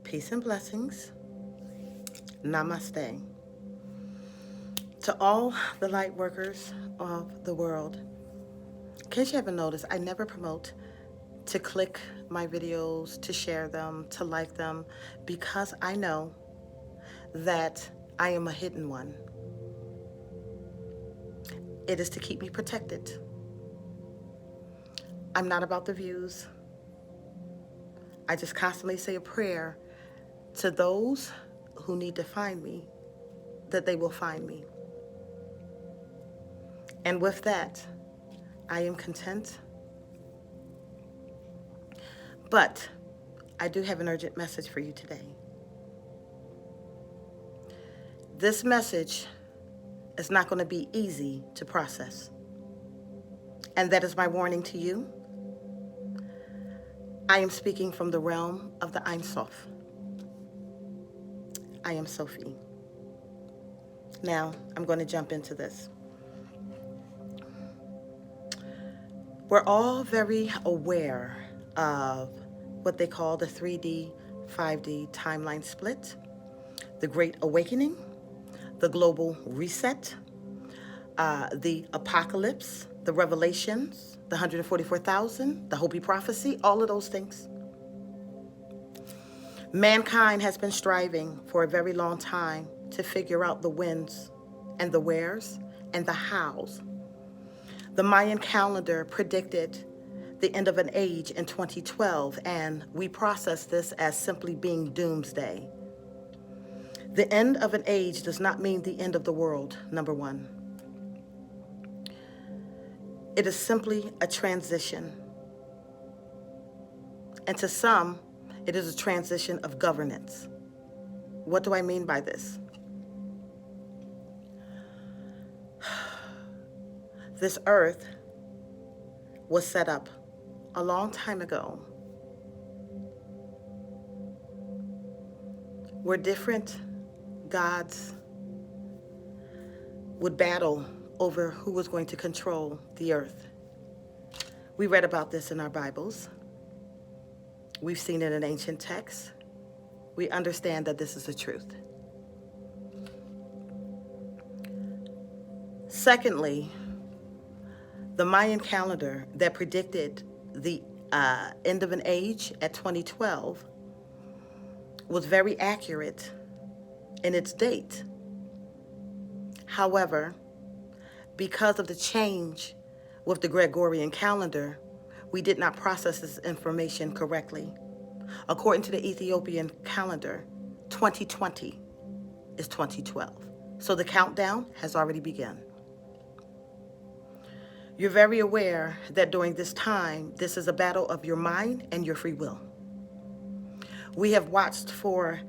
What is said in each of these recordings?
Peace and blessings. Namaste. To all the light workers of the world, in case you haven't noticed, I never promote to click my videos, to share them, to like them, because I know that I am a hidden one. It is to keep me protected. I'm not about the views. I just constantly say a prayer to those who need to find me, that they will find me. And with that, I am content. But I do have an urgent message for you today. This message is not going to be easy to process. And that is my warning to you. I am speaking from the realm of the Ein Sof. I am Sophie. Now, I'm going to jump into this. We're all very aware of what they call the 3D, 5D timeline split, the Great Awakening, the Global Reset, the Apocalypse, the Revelations, the 144,000, the Hopi Prophecy, all of those things. Mankind has been striving for a very long time to figure out the whens and the wheres and the hows. The Mayan calendar predicted the end of an age in 2012, and we process this as simply being doomsday. The end of an age does not mean the end of the world, number one. It is simply a transition. And to some, it is a transition of governance. What do I mean by this? This earth was set up a long time ago where different gods would battle over who was going to control the earth. We read about this in our Bibles. We've seen it in ancient texts. We understand that this is the truth. Secondly, the Mayan calendar that predicted the end of an age at 2012 was very accurate in its date. However, because of the change with the Gregorian calendar, we did not process this information correctly. According to the Ethiopian calendar, 2020 is 2012. So the countdown has already begun. You're very aware that during this time, this is a battle of your mind and your free will. We have watched for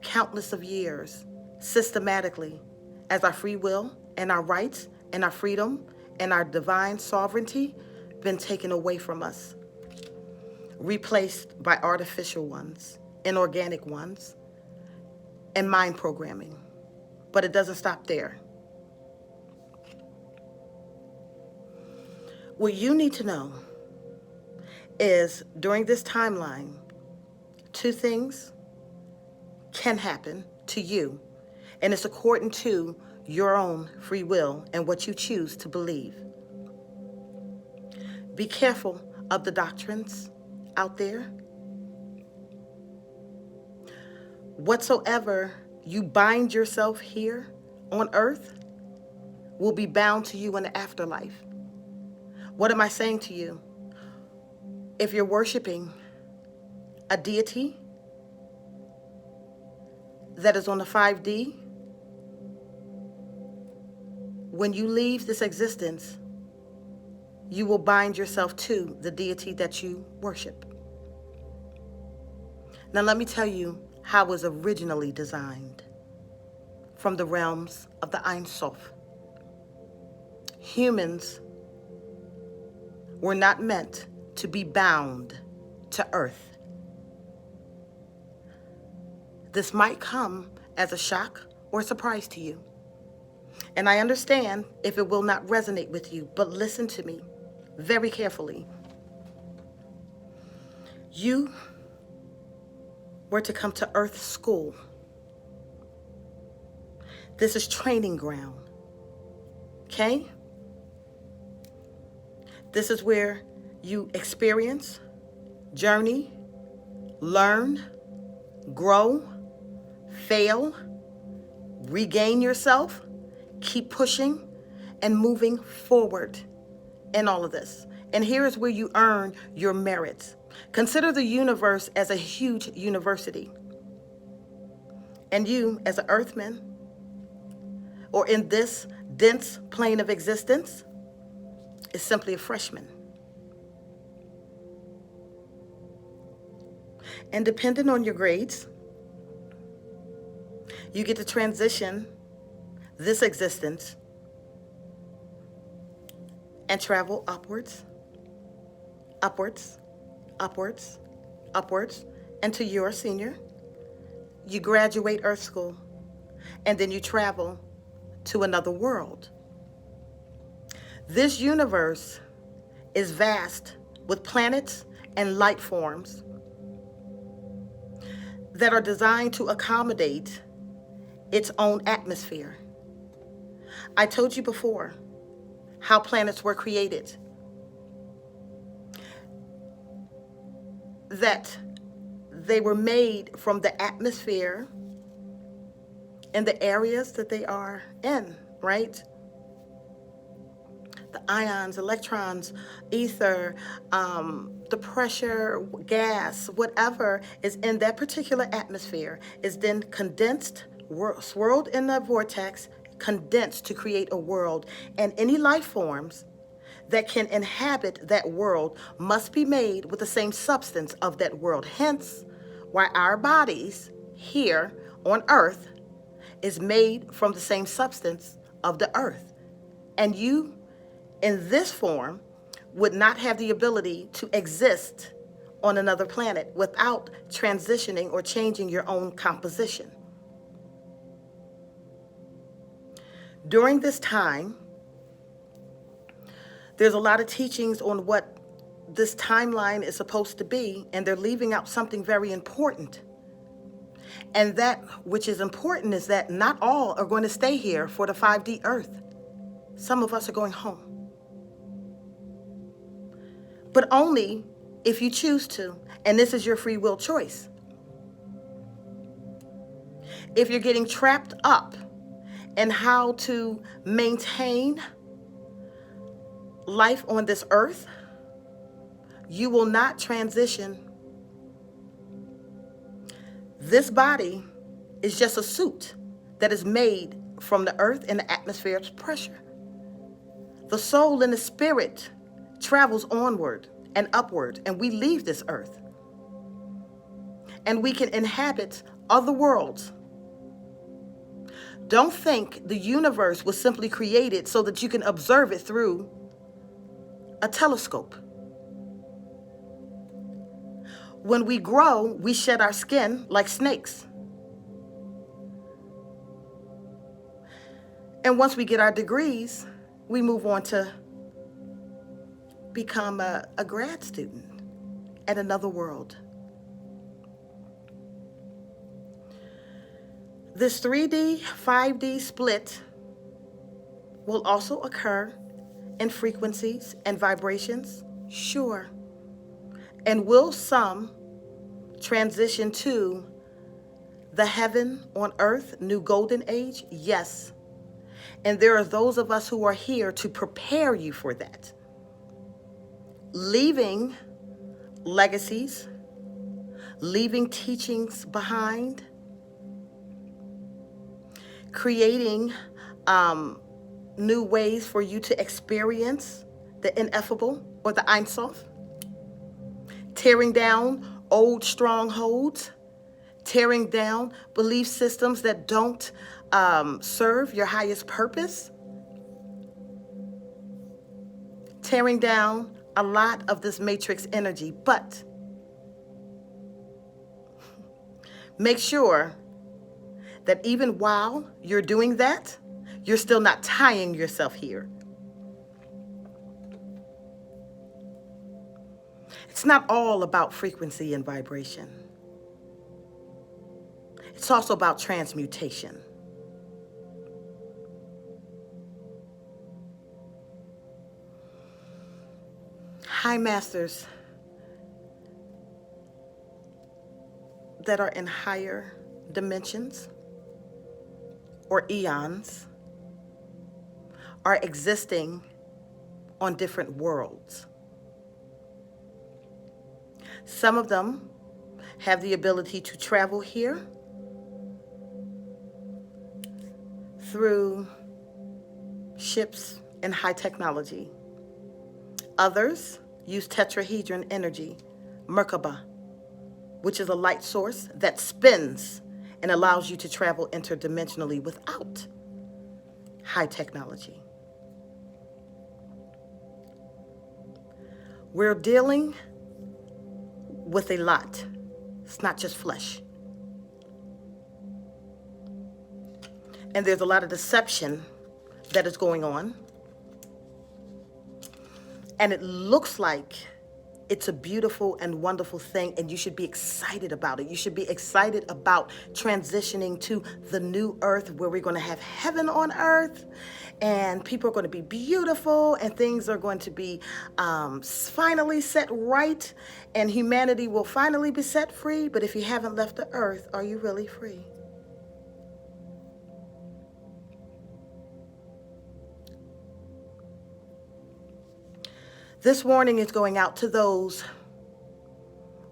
countless of years, systematically, as our free will and our rights and our freedom and our divine sovereignty been taken away from us, replaced by artificial ones, inorganic ones, and mind programming. But it doesn't stop there. What you need to know is during this timeline, two things can happen to you, and it's according to your own free will and what you choose to believe. Be careful of the doctrines out there. Whatsoever you bind yourself here on earth will be bound to you in the afterlife. What am I saying to you? If you're worshiping a deity that is on the 5D, when you leave this existence, you will bind yourself to the deity that you worship. Now let me tell you how it was originally designed from the realms of the Ein Sof. Humans were not meant to be bound to earth. This might come as a shock or surprise to you. And I understand if it will not resonate with you, but listen to me very carefully. You were to come to Earth School. This is training ground. Okay? This is where you experience, journey, learn, grow, fail, regain yourself, keep pushing and moving forward in all of this. And here is where you earn your merits. Consider the universe as a huge university. And you, as an earthman, or in this dense plane of existence, is simply a freshman. And depending on your grades, you get to transition this existence and travel upwards, upwards, upwards, upwards, until you're a senior. You graduate Earth School, and then you travel to another world. This universe is vast with planets and light forms that are designed to accommodate its own atmosphere. I told you before how planets were created, that they were made from the atmosphere in the areas that they are in, right? The ions, electrons, ether, the pressure, gas, whatever is in that particular atmosphere is then condensed, swirled in the vortex, condensed to create a world. And any life forms that can inhabit that world must be made with the same substance of that world. Hence, why our bodies here on Earth is made from the same substance of the Earth. And you, in this form, would not have the ability to exist on another planet without transitioning or changing your own composition. During this time, there's a lot of teachings on what this timeline is supposed to be, and they're leaving out something very important. And that which is important is that not all are going to stay here for the 5D Earth. Some of us are going home. But only if you choose to, and this is your free will choice. If you're getting trapped up in how to maintain life on this earth, you will not transition. This body is just a suit that is made from the earth and the atmosphere's pressure. The soul and the spirit travels onward and upward, and we leave this earth. And we can inhabit other worlds. Don't think the universe was simply created so that you can observe it through a telescope. When we grow, we shed our skin like snakes. And once we get our degrees, we move on to become a grad student at another world. This 3D, 5D split will also occur in frequencies and vibrations, sure. And will some transition to the heaven on earth, new golden age? Yes. And there are those of us who are here to prepare you for that. Leaving legacies, leaving teachings behind, creating new ways for you to experience the ineffable or the Ein Sof, tearing down old strongholds, tearing down belief systems that don't serve your highest purpose, tearing down a lot of this matrix energy. But make sure that even while you're doing that, you're still not tying yourself here. It's not all about frequency and vibration. It's also about transmutation. High masters that are in higher dimensions or eons are existing on different worlds. Some of them have the ability to travel here through ships and high technology. Others use tetrahedron energy, Merkaba, which is a light source that spins and allows you to travel interdimensionally without high technology. We're dealing with a lot. It's not just flesh. And there's a lot of deception that is going on. And it looks like it's a beautiful and wonderful thing, and you should be excited about it. You should be excited about transitioning to the new earth, where we're going to have heaven on earth, and people are going to be beautiful, and things are going to be finally set right, and humanity will finally be set free. But if you haven't left the earth, are you really free? This warning is going out to those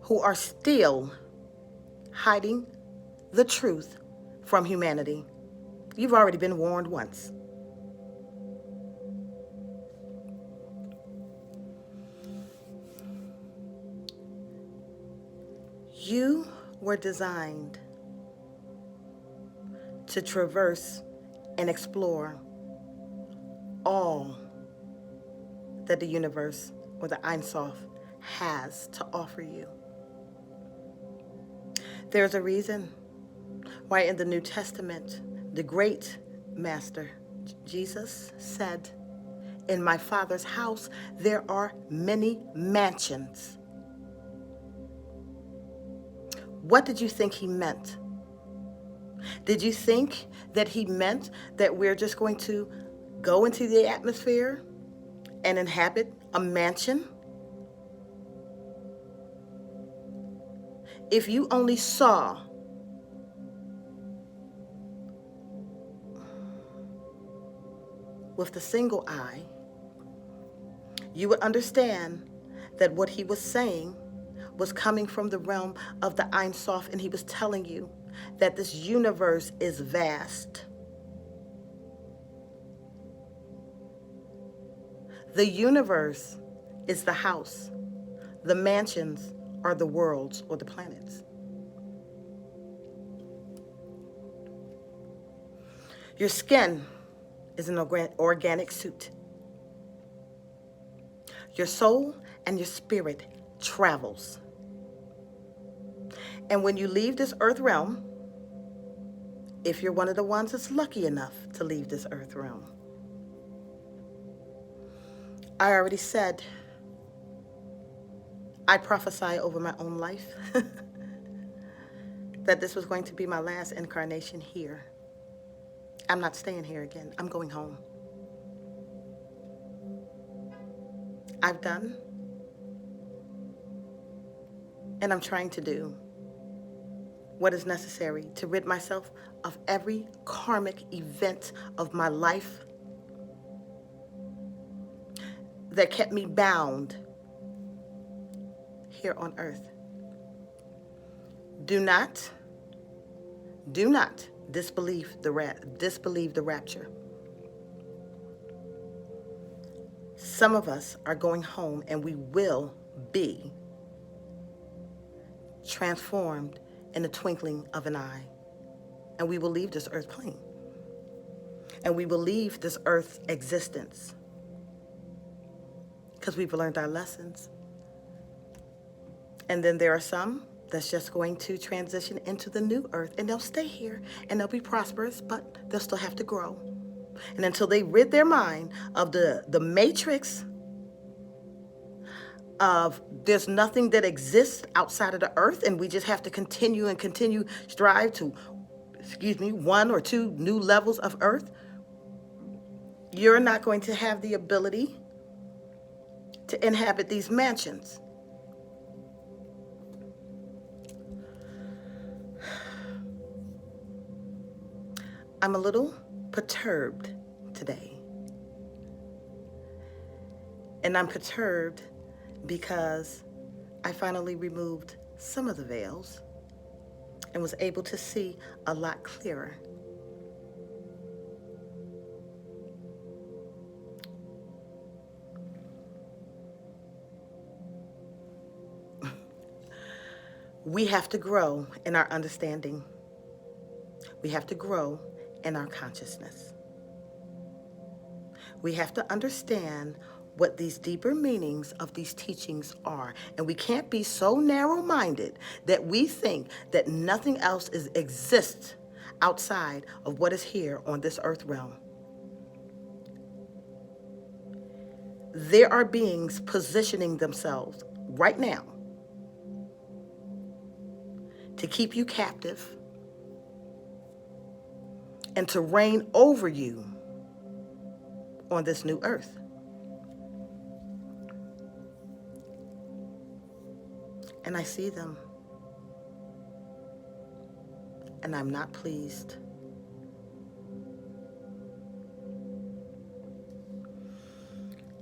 who are still hiding the truth from humanity. You've already been warned once. You were designed to traverse and explore all that the universe or the Ein Sof has to offer you. There's a reason why in the New Testament, the great master, Jesus, said, "In my Father's house, there are many mansions." What did you think he meant? Did you think that he meant that we're just going to go into the atmosphere and inhabit a mansion? If you only saw with the single eye, you would understand that what he was saying was coming from the realm of the Ein Sof, and he was telling you that this universe is vast. The universe is the house. The mansions are the worlds or the planets. Your skin is an organic suit. Your soul and your spirit travels. And when you leave this earth realm, if you're one of the ones that's lucky enough to leave this earth realm, I already said, I prophesy over my own life that this was going to be my last incarnation here. I'm not staying here again. I'm going home. I've done, and I'm trying to do what is necessary to rid myself of every karmic event of my life that kept me bound here on earth. Do not disbelieve the rapture. Some of us are going home, and we will be transformed in the twinkling of an eye. And we will leave this earth plane. And we will leave this earth's existence, because we've learned our lessons. And then there are some that's just going to transition into the new earth, and they'll stay here, and they'll be prosperous, but they'll still have to grow. And until they rid their mind of the matrix of there's nothing that exists outside of the earth, and we just have to continue strive to one or two new levels of earth, you're not going to have the ability to inhabit these mansions. I'm a little perturbed today. And I'm perturbed because I finally removed some of the veils and was able to see a lot clearer. We have to grow in our understanding. We have to grow in our consciousness. We have to understand what these deeper meanings of these teachings are. And we can't be so narrow-minded that we think that nothing else exists outside of what is here on this earth realm. There are beings positioning themselves right now to keep you captive and to reign over you on this new earth. And I see them, and I'm not pleased.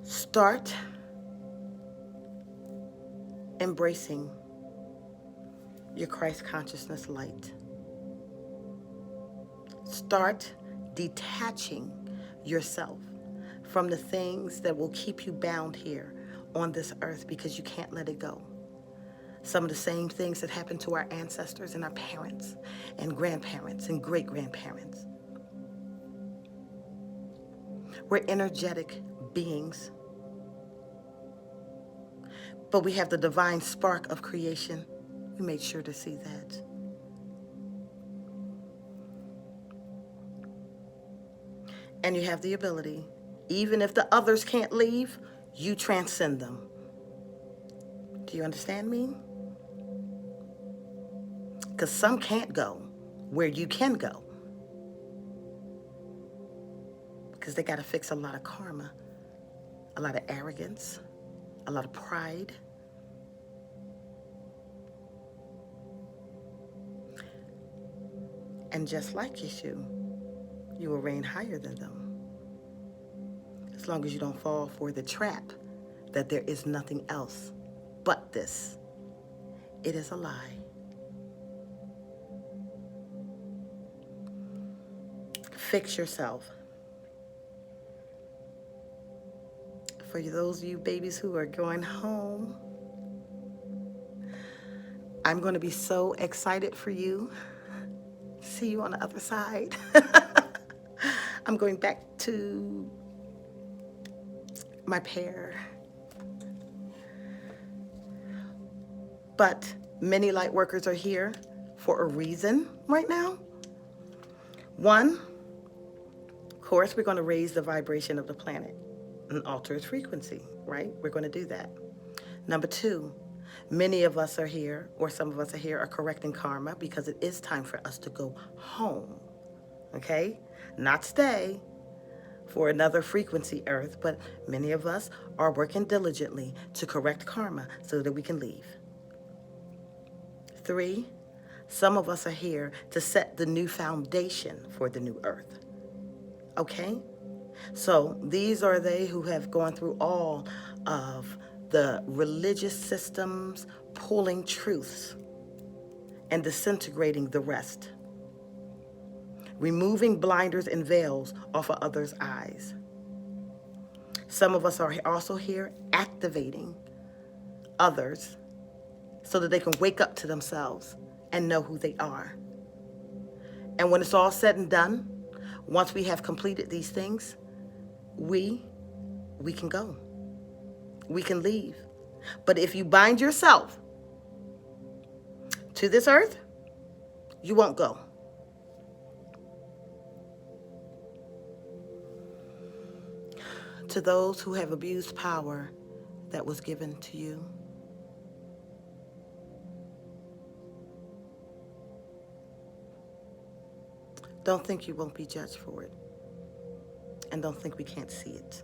Start embracing your Christ consciousness light. Start detaching yourself from the things that will keep you bound here on this earth because you can't let it go. Some of the same things that happened to our ancestors and our parents and grandparents and great-grandparents. We're energetic beings, but we have the divine spark of creation. We made sure to see that. And you have the ability, even if the others can't leave, you transcend them. Do you understand me? Because some can't go where you can go. Because they got to fix a lot of karma, a lot of arrogance, a lot of pride. And just like Yeshu, you will reign higher than them. As long as you don't fall for the trap that there is nothing else but this. It is a lie. Fix yourself. For those of you babies who are going home, I'm going to be so excited for you. See you on the other side. I'm going back to my pair. But many light workers are here for a reason right now. One, of course, we're going to raise the vibration of the planet and alter its frequency, right? We're going to do that. Number two, many of us are here, or some of us are here, are correcting karma because it is time for us to go home, okay? Not stay for another frequency earth, but many of us are working diligently to correct karma so that we can leave. Three, some of us are here to set the new foundation for the new earth, okay? So these are they who have gone through all of the religious systems, pulling truths and disintegrating the rest, removing blinders and veils off of others' eyes. Some of us are also here activating others so that they can wake up to themselves and know who they are. And when it's all said and done, once we have completed these things, we can go. We can leave. But if you bind yourself to this earth, you won't go. To those who have abused power that was given to you, Don't think you won't be judged for it. And don't think we can't see it.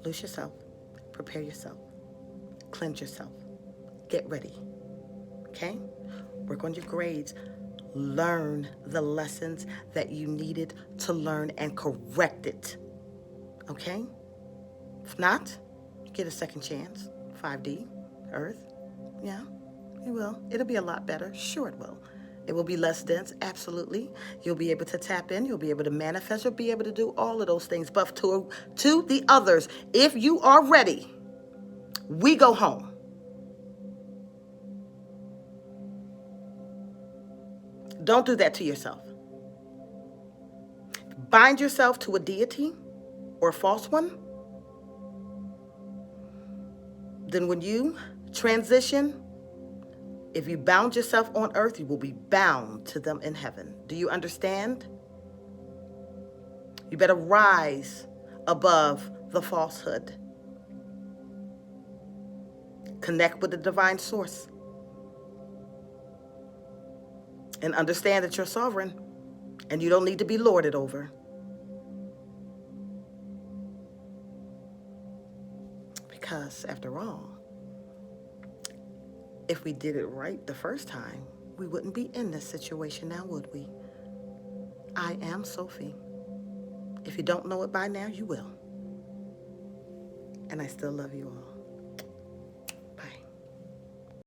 Loose yourself. Prepare yourself. Cleanse yourself. Get ready. Okay? Work on your grades. Learn the lessons that you needed to learn and correct it. Okay? If not, you get a second chance. 5D, Earth. Yeah, it will. It'll be a lot better. Sure it will. It will be less dense, absolutely. You'll be able to tap in. You'll be able to manifest. You'll be able to do all of those things. But to the others, if you are ready, we go home. Don't do that to yourself. Bind yourself to a deity or a false one. Then when you transition, if you bound yourself on earth, you will be bound to them in heaven. Do you understand? You better rise above the falsehood. Connect with the divine source. And understand that you're sovereign and you don't need to be lorded over. Because after all, if we did it right the first time, we wouldn't be in this situation now, would we? I am Sophie. If you don't know it by now, you will. And I still love you all.